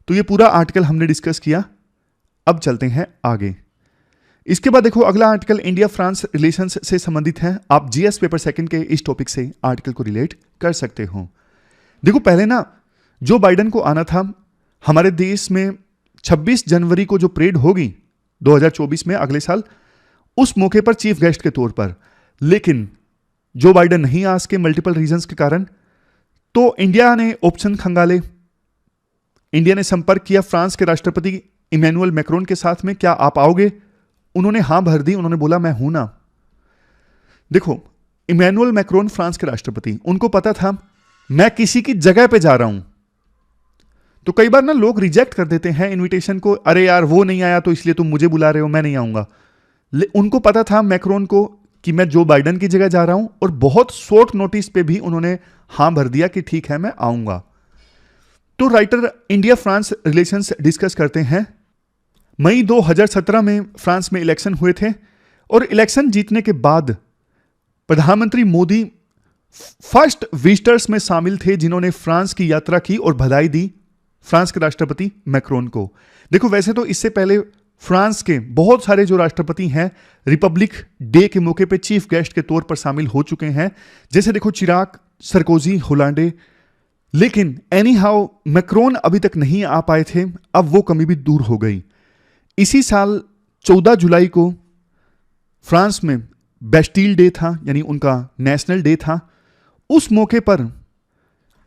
तो ये पूरा आर्टिकल हमने डिस्कस किया। अब चलते हैं आगे। इसके बाद देखो अगला आर्टिकल इंडिया फ्रांस रिलेशंस से संबंधित है। आप जीएस पेपर सेकंड के इस टॉपिक से आर्टिकल को रिलेट कर सकते हो। देखो पहले ना जो बाइडेन को आना था हमारे देश में 26 जनवरी को जो परेड होगी 2024 में अगले साल, उस मौके पर चीफ गेस्ट के तौर पर, लेकिन जो बाइडेन नहीं आ सके मल्टीपल रीजंस के कारण। तो इंडिया ने ऑप्शन खंगाले। इंडिया ने संपर्क किया फ्रांस के राष्ट्रपति इमैनुअल मैक्रोन के साथ में, क्या आप आओगे? उन्होंने हां भर दी। उन्होंने बोला मैं हूं ना। देखो इमैनुअल मैक्रोन फ्रांस के राष्ट्रपति, उनको पता था मैं किसी की जगह पे जा रहा हूं। तो कई बार ना लोग रिजेक्ट कर देते हैं इनविटेशन को, अरे यार वो नहीं आया तो इसलिए तुम मुझे बुला रहे हो, मैं नहीं आऊंगा। उनको पता था मैक्रोन को कि मैं जो बाइडेन की जगह जा रहा हूं, और बहुत शॉर्ट नोटिस पे भी उन्होंने हां भर दिया कि ठीक है मैं आऊंगा। तो writer India France relations discuss करते हैं। मई 2017 में फ्रांस में इलेक्शन हुए थे और इलेक्शन जीतने के बाद प्रधानमंत्री मोदी फर्स्ट विजिटर्स में शामिल थे जिन्होंने फ्रांस की यात्रा की और बधाई दी फ्रांस के राष्ट्रपति मैक्रोन को। देखो वैसे तो इससे पहले फ्रांस के बहुत सारे जो राष्ट्रपति हैं रिपब्लिक डे के मौके पे चीफ गेस्ट के तौर पर शामिल हो चुके हैं, जैसे देखो चिराग, सरकोजी, होलांडे। लेकिन एनी हाउ मैक्रोन अभी तक नहीं आ पाए थे। अब वो कमी भी दूर हो गई। इसी साल 14 जुलाई को फ्रांस में बेस्टील डे था, यानी उनका नेशनल डे था। उस मौके पर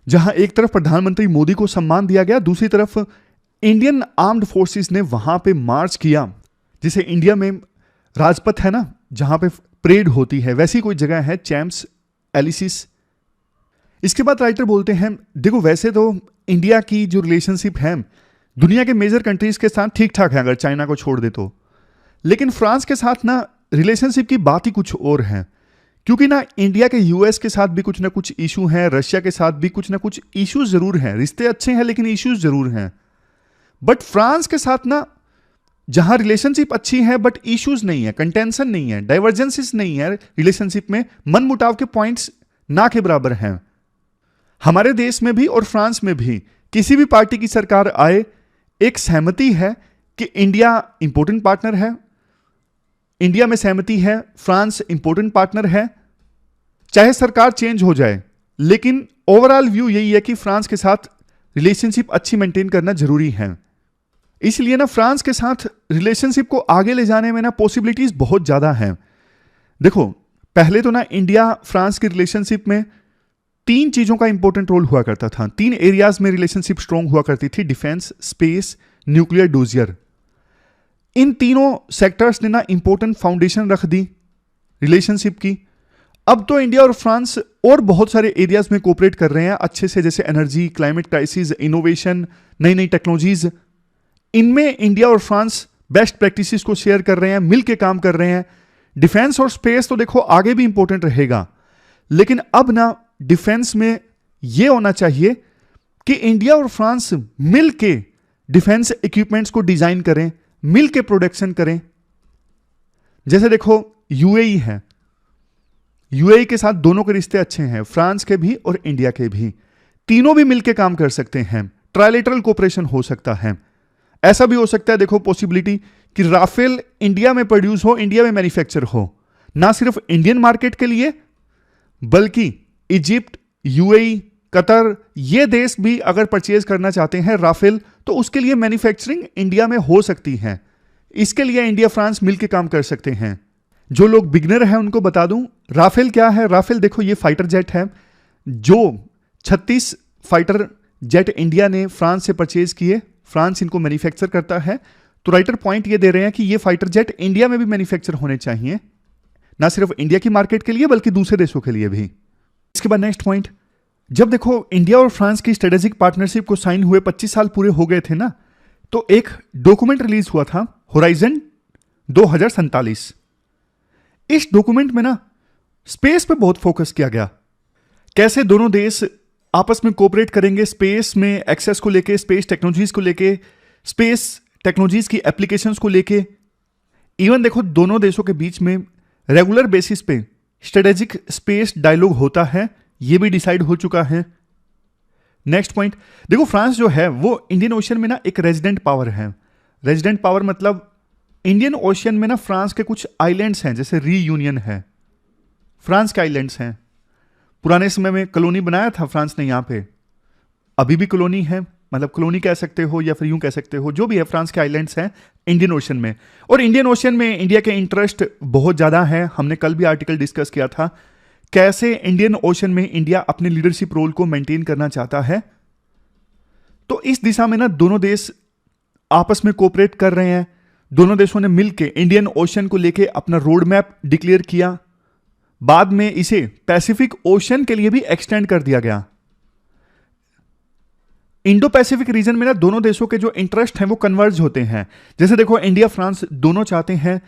जहां एक तरफ प्रधानमंत्री मोदी को सम्मान दिया गया, दूसरी तरफ इंडियन आर्म्ड फोर्सेस ने वहां पे मार्च किया। जिसे इंडिया में राजपथ है ना जहां पे परेड होती है, वैसी कोई जगह है चैम्प्स एलिसिस। इसके बाद राइटर बोलते हैं देखो वैसे तो इंडिया की जो रिलेशनशिप है दुनिया के मेजर कंट्रीज के साथ ठीक ठाक है अगर चाइना को छोड़ दे तो, लेकिन फ्रांस के साथ ना रिलेशनशिप की बात ही कुछ और है। क्योंकि ना इंडिया के यूएस के साथ भी कुछ ना कुछ इशू हैं, रशिया के साथ भी कुछ ना कुछ इश्यूज जरूर हैं। रिश्ते अच्छे हैं लेकिन इश्यूज जरूर हैं। बट फ्रांस के साथ ना जहां रिलेशनशिप अच्छी है बट इश्यूज नहीं है, कंटेंशन नहीं है, डाइवर्जेंसेस नहीं है रिलेशनशिप में, मनमुटाव के पॉइंट्स ना के बराबर हैं। हमारे देश में भी और फ्रांस में भी किसी भी पार्टी की सरकार आए, एक सहमति है कि इंडिया इंपॉर्टेंट पार्टनर है, इंडिया में सहमति है फ्रांस इंपॉर्टेंट पार्टनर है। चाहे सरकार चेंज हो जाए लेकिन ओवरऑल व्यू यही है कि फ्रांस के साथ रिलेशनशिप अच्छी मेंटेन करना जरूरी है। इसलिए ना फ्रांस के साथ रिलेशनशिप को आगे ले जाने में ना पॉसिबिलिटीज बहुत ज्यादा हैं। देखो पहले तो ना इंडिया फ्रांस की रिलेशनशिप में 3 चीजों का इंपॉर्टेंट रोल हुआ करता था। 3 एरियाज में रिलेशनशिप स्ट्रॉन्ग हुआ करती थी, डिफेंस, स्पेस, न्यूक्लियर डोजियर। इन तीनों सेक्टर्स ने ना इंपॉर्टेंट फाउंडेशन रख दी रिलेशनशिप की। अब तो इंडिया और फ्रांस और बहुत सारे एरियाज में कोऑपरेट कर रहे हैं अच्छे से, जैसे एनर्जी, क्लाइमेट क्राइसिस, इनोवेशन, नई नई टेक्नोलॉजीज। इनमें इंडिया और फ्रांस बेस्ट प्रैक्टिसेस को शेयर कर रहे हैं, मिलकर काम कर रहे हैं। डिफेंस और स्पेस तो देखो आगे भी इंपॉर्टेंट रहेगा, लेकिन अब ना डिफेंस में यह होना चाहिए कि इंडिया और फ्रांस मिलके डिफेंस इक्विपमेंट्स को डिजाइन करें, मिलके प्रोडक्शन करें। जैसे देखो यूएई है, यूएई के साथ दोनों के रिश्ते अच्छे हैं, फ्रांस के भी और इंडिया के भी, तीनों भी मिलकर काम कर सकते हैं, ट्राइलेटरल कोऑपरेशन हो सकता है। ऐसा भी हो सकता है देखो पॉसिबिलिटी कि राफेल इंडिया में प्रोड्यूस हो, इंडिया में मैन्युफैक्चर हो, ना सिर्फ इंडियन मार्केट के लिए बल्कि इजिप्ट, यूएई, कतर, ये देश भी अगर परचेज करना चाहते हैं राफेल तो उसके लिए मैन्युफैक्चरिंग इंडिया में हो सकती है। इसके लिए इंडिया फ्रांस मिलकर काम कर सकते हैं। जो लोग बिगनर हैं उनको बता दूं राफेल क्या है। राफेल देखो ये फाइटर जेट है, जो 36 फाइटर जेट इंडिया ने फ्रांस से परचेज किए, फ्रांस इनको मैन्युफैक्चर करता है। तो राइटर पॉइंट ये दे रहे हैं कि ये फाइटर जेट इंडिया में भी मैन्युफैक्चर होने चाहिए, ना सिर्फ इंडिया की मार्केट के लिए बल्कि दूसरे देशों के लिए भी। इसके बाद नेक्स्ट पॉइंट, जब देखो इंडिया और फ्रांस की स्ट्रेटेजिक पार्टनरशिप को साइन हुए 25 साल पूरे हो गए थे ना, तो एक डॉक्यूमेंट रिलीज हुआ था होराइजन 2047। इस डॉक्यूमेंट में ना स्पेस पे बहुत फोकस किया गया, कैसे दोनों देश आपस में कोऑपरेट करेंगे स्पेस में एक्सेस को लेके, स्पेस टेक्नोलॉजीज को लेके, स्पेस टेक्नोलॉजीज की एप्लीकेशंस को लेके। इवन देखो दोनों देशों के बीच में रेगुलर बेसिस पे स्ट्रेटेजिक स्पेस डायलॉग होता है, ये भी डिसाइड हो चुका है। नेक्स्ट पॉइंट देखो, फ्रांस जो है वो इंडियन ओशन में ना एक रेजिडेंट पावर है। रेजिडेंट पावर मतलब इंडियन ओशन में ना फ्रांस के कुछ आइलैंड्स हैं, जैसे रीयूनियन है, फ्रांस के आइलैंड्स हैं। पुराने समय में कॉलोनी बनाया था फ्रांस ने यहाँ पे, अभी भी कॉलोनी है, मतलब कॉलोनी कह सकते हो या फिर यूं कह सकते हो, जो भी है फ्रांस के आइलैंड्स हैं इंडियन ओशन में। और इंडियन ओशन में इंडिया के इंटरेस्ट बहुत ज्यादा है। हमने कल भी आर्टिकल डिस्कस किया था कैसे इंडियन ओशन में इंडिया अपने लीडरशिप रोल को मेंटेन करना चाहता है। तो इस दिशा में ना दोनों देश आपस में कोऑपरेट कर रहे हैं। दोनों देशों ने मिलकर इंडियन ओशन को लेके अपना रोड मैप डिक्लेयर किया, बाद में इसे पैसिफिक ओशन के लिए भी एक्सटेंड कर दिया गया। इंडो पैसिफिक रीजन में ना दोनों देशों के जो इंटरेस्ट हैं वो कन्वर्ज होते हैं। जैसे देखो इंडिया फ्रांस दोनों चाहते हैं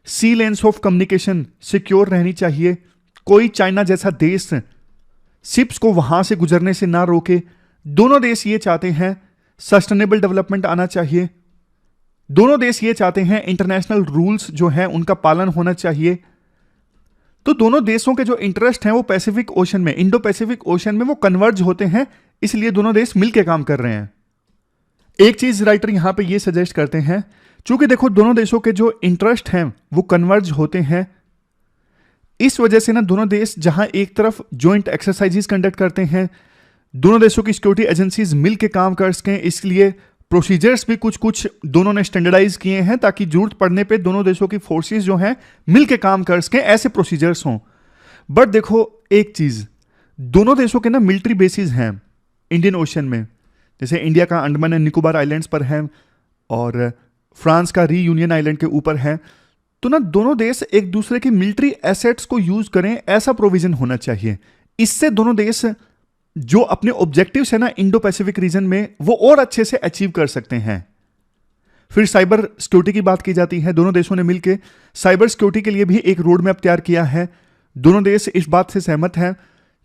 सी लेन्स ऑफ कम्युनिकेशन सिक्योर रहनी चाहिए, कोई चाइना जैसा देश शिप्स को वहां से गुजरने से ना रोके। दोनों देश ये चाहते हैं सस्टेनेबल डेवलपमेंट आना चाहिए। दोनों देश ये चाहते हैं इंटरनेशनल रूल्स जो हैं उनका पालन होना चाहिए। तो दोनों देशों के जो इंटरेस्ट हैं वो पैसिफिक ओशन में, इंडो पैसिफिक ओशन में वो कन्वर्ज होते हैं, इसलिए दोनों देश मिलकर काम कर रहे हैं। एक चीज राइटर यहां पे ये सजेस्ट करते हैं, चूंकि देखो दोनों देशों के जो इंटरेस्ट हैं वो कन्वर्ज होते हैं, इस वजह से ना दोनों देश जहां एक तरफ जॉइंट एक्सरसाइजेस कंडक्ट करते हैं, दोनों देशों की सिक्योरिटी एजेंसीज मिलकर काम कर सकें, इसलिए प्रोसीजर्स भी कुछ कुछ दोनों ने स्टैंडर्डाइज किए हैं ताकि जरूरत पड़ने पे दोनों देशों की फोर्सेस जो हैं मिलके काम कर सकें, ऐसे प्रोसीजर्स हों। बट देखो एक चीज, दोनों देशों के ना मिलिट्री बेसिस हैं इंडियन ओशन में, जैसे इंडिया का अंडमान एंड निकोबार आइलैंड्स पर है और फ्रांस का रीयूनियन आइलैंड के ऊपर है। तो ना दोनों देश एक दूसरे की मिलिट्री एसेट्स को यूज करें, ऐसा प्रोविजन होना चाहिए। इससे दोनों देश जो अपने ऑब्जेक्टिव्स है ना इंडो पैसिफिक रीजन में वो और अच्छे से अचीव कर सकते हैं। फिर साइबर सिक्योरिटी की बात की जाती है। दोनों देशों ने मिलकर साइबर सिक्योरिटी के लिए भी एक रोड मैप तैयार किया है। दोनों देश इस बात से सहमत हैं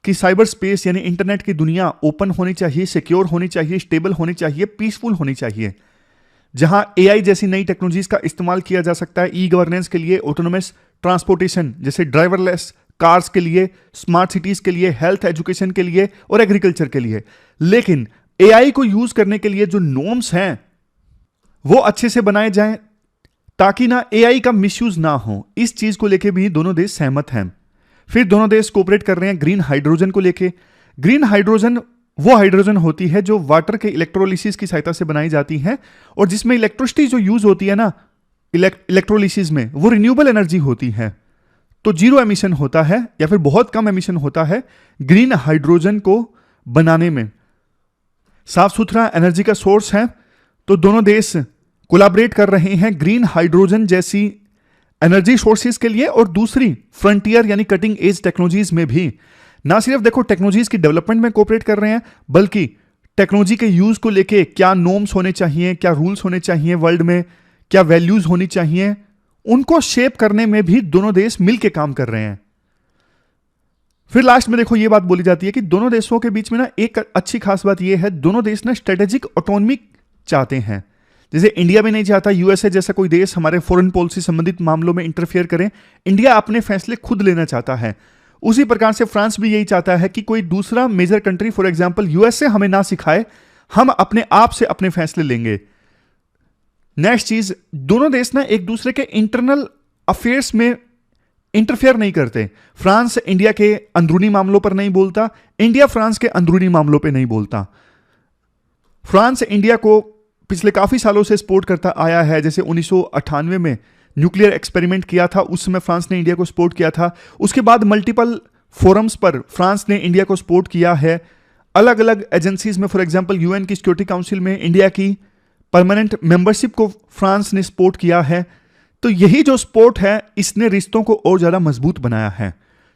कि साइबर स्पेस यानी इंटरनेट की दुनिया ओपन होनी चाहिए, सिक्योर होनी चाहिए, स्टेबल होनी चाहिए, पीसफुल होनी चाहिए, जहां एआई जैसी नई टेक्नोलॉजीज का इस्तेमाल किया जा सकता है ई गवर्नेंस के लिए, ऑटोनोमस ट्रांसपोर्टेशन जैसे ड्राइवरलेस कार्स के लिए, स्मार्ट सिटीज के लिए, हेल्थ एजुकेशन के लिए और एग्रीकल्चर के लिए। लेकिन एआई को यूज करने के लिए जो नॉर्म्स हैं वो अच्छे से बनाए जाएं ताकि ना एआई का मिसयूज ना हो। इस चीज को लेके भी दोनों देश सहमत हैं। फिर दोनों देश कोऑपरेट कर रहे हैं ग्रीन हाइड्रोजन को लेके। ग्रीन हाइड्रोजन वो हाइड्रोजन होती है जो वाटर के इलेक्ट्रोलिसिस की सहायता से बनाई जाती है और जिसमें इलेक्ट्रिसिटी जो यूज होती है ना इलेक्ट्रोलिसिस में, वो रिन्यूएबल एनर्जी होती है। तो जीरो एमिशन होता है या फिर बहुत कम एमिशन होता है ग्रीन हाइड्रोजन को बनाने में। साफ सुथरा एनर्जी का सोर्स है, तो दोनों देश कोलैबोरेट कर रहे हैं ग्रीन हाइड्रोजन जैसी एनर्जी सोर्सेज के लिए और दूसरी फ्रंटियर यानी कटिंग एज टेक्नोलॉजीज में भी। ना सिर्फ देखो टेक्नोलॉजीज की डेवलपमेंट में कोऑपरेट कर रहे हैं, बल्कि टेक्नोलॉजी के यूज को लेके क्या नॉर्म्स होने चाहिए, क्या रूल्स होने चाहिए वर्ल्ड में, क्या वैल्यूज होनी चाहिए, उनको शेप करने में भी दोनों देश मिलकर काम कर रहे हैं। फिर लास्ट में देखो ये बात बोली जाती है कि दोनों देशों के बीच में ना एक अच्छी खास बात ये है, दोनों देश ना स्ट्रेटेजिक ऑटोनॉमी चाहते हैं। जैसे इंडिया भी नहीं चाहता यूएसए जैसा कोई देश हमारे फॉरेन पॉलिसी संबंधित मामलों में इंटरफेयर करे। इंडिया अपने फैसले खुद लेना चाहता है। उसी प्रकार से फ्रांस भी यही चाहता है कि कोई दूसरा major country, for example USA, हमें ना सिखाए, हम अपने आप से अपने फैसले लेंगे। नेक्स्ट चीज, दोनों देश ना एक दूसरे के इंटरनल अफेयर्स में इंटरफेयर नहीं करते। फ्रांस इंडिया के अंदरूनी मामलों पर नहीं बोलता, इंडिया फ्रांस के अंदरूनी मामलों पर नहीं बोलता। फ्रांस इंडिया को पिछले काफी सालों से सपोर्ट करता आया है। जैसे 1998 में न्यूक्लियर एक्सपेरिमेंट किया था, उस समय फ्रांस ने इंडिया को सपोर्ट किया था। उसके बाद मल्टीपल फोरम्स पर फ्रांस ने इंडिया को सपोर्ट किया है। अलग अलग एजेंसीज में, फॉर एग्जांपल यूएन की सिक्योरिटी काउंसिल में इंडिया की परमानेंट मेंबरशिप को फ्रांस ने सपोर्ट किया है। तो यही जो सपोर्ट है, इसने रिश्तों को और ज्यादा मजबूत बनाया है।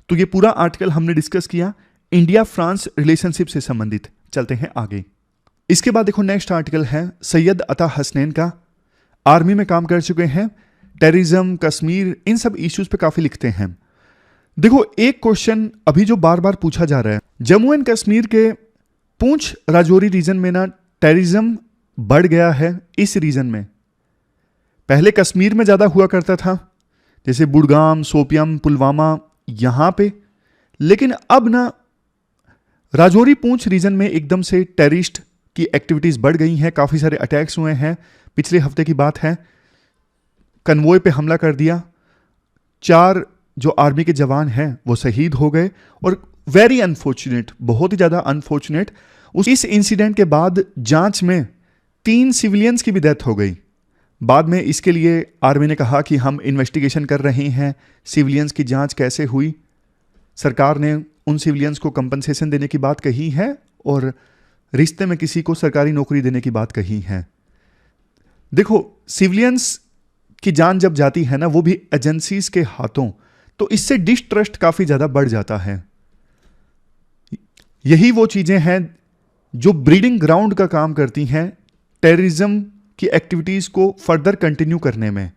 तो ये पूरा आर्टिकल हमने डिस्कस किया इंडिया फ्रांस रिलेशनशिप से संबंधित। चलते हैं आगे। इसके बाद देखो नेक्स्ट आर्टिकल है सैयद अता हसनैन का। आर्मी में काम कर चुके हैं, टेररिज्म, कश्मीर, इन सब इश्यूज पे काफी लिखते हैं। देखो एक क्वेश्चन अभी जो बार बार पूछा जा रहा है, जम्मू एंड कश्मीर के पूंछ राजौरी रीजन में ना टेररिज्म बढ़ गया है। इस रीजन में पहले कश्मीर में ज्यादा हुआ करता था, जैसे बुड़गाम, सोपियम, पुलवामा, यहां पे, लेकिन अब ना राजौरी पूंछ रीजन में एकदम से टेररिस्ट की एक्टिविटीज बढ़ गई हैं। काफी सारे अटैक्स हुए हैं। पिछले हफ्ते की बात है, कन्वॉय पे हमला कर दिया, 4 जो आर्मी के जवान हैं वो शहीद हो गए। और वेरी अनफॉर्चुनेट, बहुत ही ज्यादा अनफॉर्चुनेट, इस इंसिडेंट के बाद जांच में 3 सिविलियंस की भी डेथ हो गई। बाद में इसके लिए आर्मी ने कहा कि हम इन्वेस्टिगेशन कर रहे हैं, सिविलियंस की जांच कैसे हुई। सरकार ने उन सिविलियंस को कंपनसेशन देने की बात कही है और रिश्ते में किसी को सरकारी नौकरी देने की बात कही है। देखो सिविलियंस की जान जब जाती है ना, वो भी एजेंसीज के हाथों, तो इससे डिस्ट्रस्ट काफी ज्यादा बढ़ जाता है। यही वो चीजें हैं जो ब्रीडिंग ग्राउंड का काम करती हैं टेररिज्म की एक्टिविटीज को फर्दर कंटिन्यू करने में।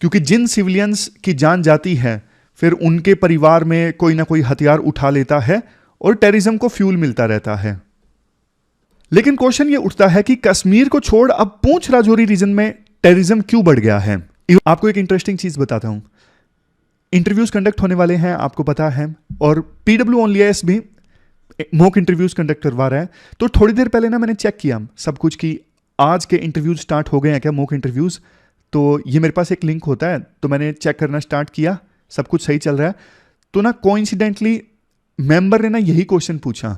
क्योंकि जिन सिविलियंस की जान जाती है, फिर उनके परिवार में कोई ना कोई हथियार उठा लेता है और टेररिज्म को फ्यूल मिलता रहता है। लेकिन क्वेश्चन ये उठता है कि कश्मीर को छोड़ अब पूंछ राजौरी रीजन में टेररिज्म क्यों बढ़ गया है। आपको एक इंटरेस्टिंग चीज बताता हूं, इंटरव्यूज कंडक्ट होने वाले हैं, आपको पता है, और PWONLIS भी मॉक इंटरव्यूज कंडक्ट करवा रहा है। तो थोड़ी देर पहले ना मैंने चेक किया सब कुछ कि आज के इंटरव्यूज स्टार्ट हो गए हैं क्या, मॉक इंटरव्यूज। तो ये मेरे पास एक लिंक होता है, तो मैंने चेक करना स्टार्ट किया, सब कुछ सही चल रहा है। तो ना कोइंसिडेंटली मेंबर ने ना यही क्वेश्चन पूछा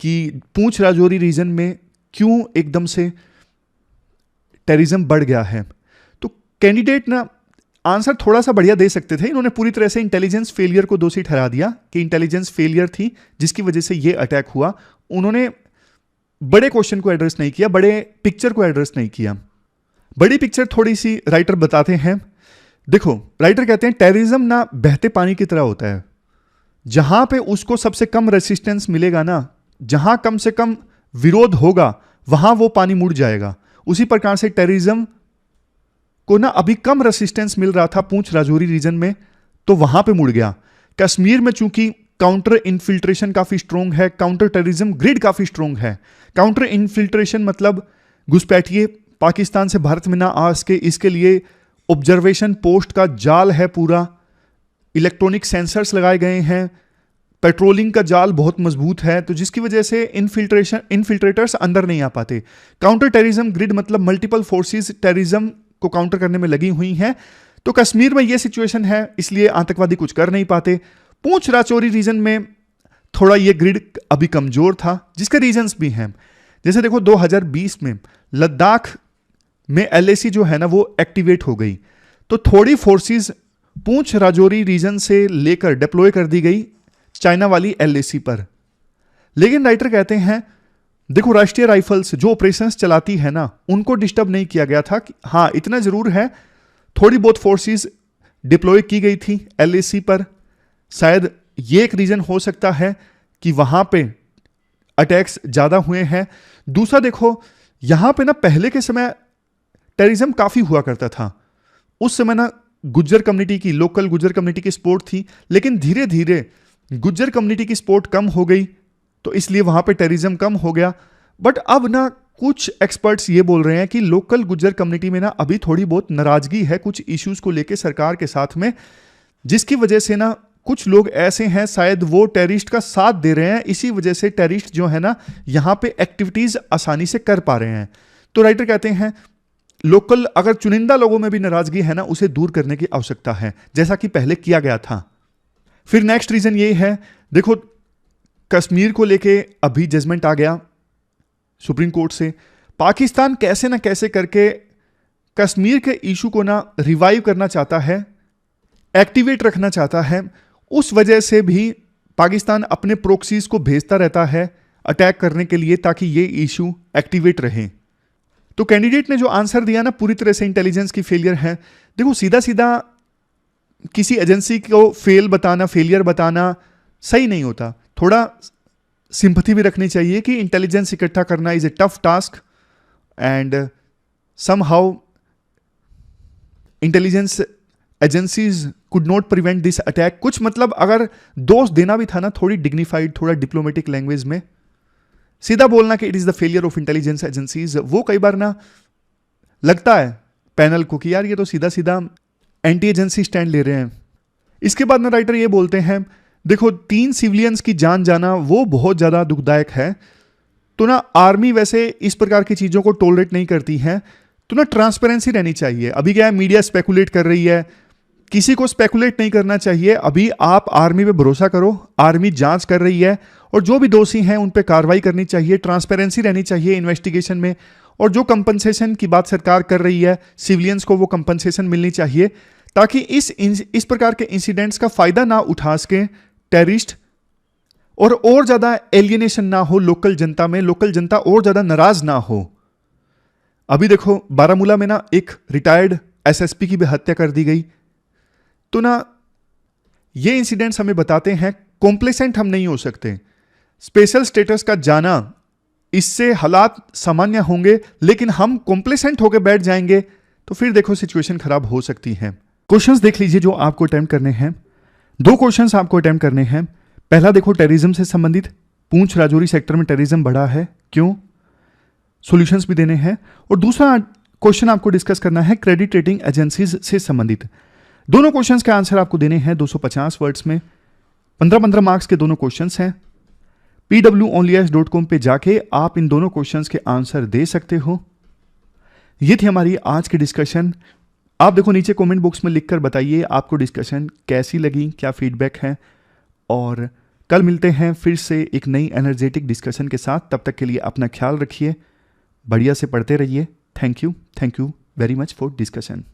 कि पूंछ राजौरी रीजन में क्यों एकदम से टेररिज्म बढ़ गया है। तो कैंडिडेट ना आंसर थोड़ा सा बढ़िया दे सकते थे, इन्होंने पूरी तरह से इंटेलिजेंस फेलियर को दोषी ठहरा दिया कि इंटेलिजेंस फेलियर थी जिसकी वजह से ये अटैक हुआ। उन्होंने बड़े क्वेश्चन को एड्रेस नहीं किया, बड़े पिक्चर को एड्रेस नहीं किया। बड़ी पिक्चर थोड़ी सी राइटर बताते हैं। देखो राइटर कहते हैं टेररिज्म ना बहते पानी की तरह होता है, जहां पे उसको सबसे कम रेसिस्टेंस मिलेगा ना, जहां कम से कम विरोध होगा, वहां वो पानी मुड़ जाएगा। उसी प्रकार से टेररिज्म को ना अभी कम रेसिस्टेंस मिल रहा था पूंछ राजौरी रीजन में, तो वहां पे मुड़ गया। कश्मीर में चूंकि काउंटर इन्फिल्ट्रेशन काफी स्ट्रोंग है, काउंटर टेररिज्म ग्रिड काफी स्ट्रोंग है। काउंटर इन्फिल्ट्रेशन मतलब घुसपैठिए पाकिस्तान से भारत में ना आ सके, इसके लिए ऑब्जर्वेशन पोस्ट का जाल है पूरा, इलेक्ट्रॉनिक सेंसर्स लगाए गए हैं, पेट्रोलिंग का जाल बहुत मजबूत है, तो जिसकी वजह से इन्फिल्ट्रेटर्स अंदर नहीं आ पाते। काउंटर टेररिज्म ग्रिड मतलब मल्टीपल फोर्सेस टेररिज्म को काउंटर करने में लगी हुई हैं। तो कश्मीर में यह सिचुएशन है, इसलिए आतंकवादी कुछ कर नहीं पाते। पूंछ राजौरी रीजन में थोड़ा ये ग्रिड अभी कमजोर था, जिसके रीजंस भी हैं। जैसे देखो 2020 में लद्दाख में LAC जो है ना वो एक्टिवेट हो गई, तो थोड़ी फोर्सेस पूंछ राजौरी रीजन से लेकर डिप्लॉय कर दी गई चाइना वाली LAC पर। लेकिन राइटर कहते हैं देखो राष्ट्रीय राइफल्स जो ऑपरेशंस चलाती है ना, उनको डिस्टर्ब नहीं किया गया था। हाँ इतना जरूर है, थोड़ी बहुत फोर्सेस डिप्लॉय की गई थी LAC पर। शायद ये एक रीजन हो सकता है कि वहां पे अटैक्स ज्यादा हुए हैं। दूसरा देखो यहां पे ना पहले के समय टेररिज्म काफी हुआ करता था। उस समय ना गुज्जर कम्युनिटी की, लोकल गुज्जर कम्युनिटी की सपोर्ट थी, लेकिन धीरे धीरे गुज्जर कम्युनिटी की सपोर्ट कम हो गई, तो इसलिए वहां पे टेररिज्म कम हो गया। बट अब ना कुछ एक्सपर्ट्स ये बोल रहे हैं कि लोकल गुज्जर कम्युनिटी में ना अभी थोड़ी बहुत नाराजगी है कुछ इश्यूज को लेके सरकार के साथ में, जिसकी वजह से ना कुछ लोग ऐसे हैं शायद वो टेररिस्ट का साथ दे रहे हैं, इसी वजह से टेररिस्ट जो है ना यहां पे एक्टिविटीज आसानी से कर पा रहे हैं। तो राइटर कहते हैं लोकल अगर चुनिंदा लोगों में भी नाराजगी है ना उसे दूर करने की आवश्यकता है, जैसा कि पहले किया गया था। फिर नेक्स्ट रीजन ये है, देखो कश्मीर को लेके अभी जजमेंट आ गया सुप्रीम कोर्ट से, पाकिस्तान कैसे ना कैसे करके कश्मीर के इशू को ना रिवाइव करना चाहता है, एक्टिवेट रखना चाहता है, उस वजह से भी पाकिस्तान अपने प्रोक्सीज को भेजता रहता है अटैक करने के लिए ताकि ये इशू एक्टिवेट रहे। तो कैंडिडेट ने जो आंसर दिया ना पूरी तरह से इंटेलिजेंस की फेलियर है। देखो सीधा सीधा किसी एजेंसी को फेलियर बताना सही नहीं होता, थोड़ा सिंपैथी भी रखनी चाहिए कि इंटेलिजेंस इकट्ठा करना is a tough task and somehow intelligence agencies could not prevent this attack. कुछ मतलब अगर दोष देना भी था ना थोड़ी डिग्निफाइड, थोड़ा डिप्लोमेटिक लैंग्वेज में, सीधा बोलना कि it is the failure of intelligence agencies, वो कई बार ना लगता है पैनल को कि यार ये तो सीधा सीधा एंटी एजेंसी स्टैंड ले रहे हैं। इसके बाद ना राइटर ये बोलते हैं देखो 3 सिविलियंस की जान जाना वो बहुत ज्यादा दुखदायक है, तो ना आर्मी वैसे इस प्रकार की चीजों को टॉलरेट नहीं करती है, तो ना ट्रांसपेरेंसी रहनी चाहिए। अभी क्या है मीडिया स्पेकुलेट कर रही है, किसी को स्पेकुलेट नहीं करना चाहिए। अभी आप आर्मी पे भरोसा करो, आर्मी जांच कर रही है और जो भी दोषी हैं उन पे कार्रवाई करनी चाहिए, ट्रांसपेरेंसी रहनी चाहिए इन्वेस्टिगेशन में, और जो कंपनसेशन की बात सरकार कर रही है सिविलियंस को वो कंपनसेशन मिलनी चाहिए ताकि इस प्रकार के इंसिडेंट्स का फायदा ना उठा सके टेररिस्ट और ज्यादा एलियनेशन ना हो लोकल जनता में, लोकल जनता और ज्यादा नाराज ना हो। अभी देखो बारामूला में ना एक रिटायर्ड एसएसपी की भी हत्या कर दी गई, तो ना ये इंसिडेंट्स हमें बताते हैं कॉम्प्लेसेंट हम नहीं हो सकते। स्पेशल स्टेटस का जाना इससे हालात सामान्य होंगे, लेकिन हम कॉम्प्लेसेंट होकर बैठ जाएंगे तो फिर देखो सिचुएशन खराब हो सकती है। क्वेश्चंस देख लीजिए जो आपको अटेम्प्ट करने हैं। 2 क्वेश्चंस आपको अटेम्प्ट करने हैं। पहला देखो टेररिज्म से संबंधित, पूंछ राजौरी सेक्टर में टेररिज्म बढ़ा है क्यों, सॉल्यूशंस भी देने हैं। और दूसरा क्वेश्चन आपको डिस्कस करना है क्रेडिट रेटिंग एजेंसीज से संबंधित। दोनों क्वेश्चंस के आंसर आपको देने हैं 250 वर्ड्स में, 15-15 मार्क्स के दोनों क्वेश्चंस हैं। pwonlyas.com पे जाके आप इन दोनों क्वेश्चंस के आंसर दे सकते हो। ये थी हमारी आज की डिस्कशन। आप देखो नीचे कमेंट बॉक्स में लिखकर बताइए आपको डिस्कशन कैसी लगी, क्या फीडबैक है, और कल मिलते हैं फिर से एक नई एनर्जेटिक डिस्कशन के साथ। तब तक के लिए अपना ख्याल रखिए, बढ़िया से पढ़ते रहिए। Thank you very much for discussion.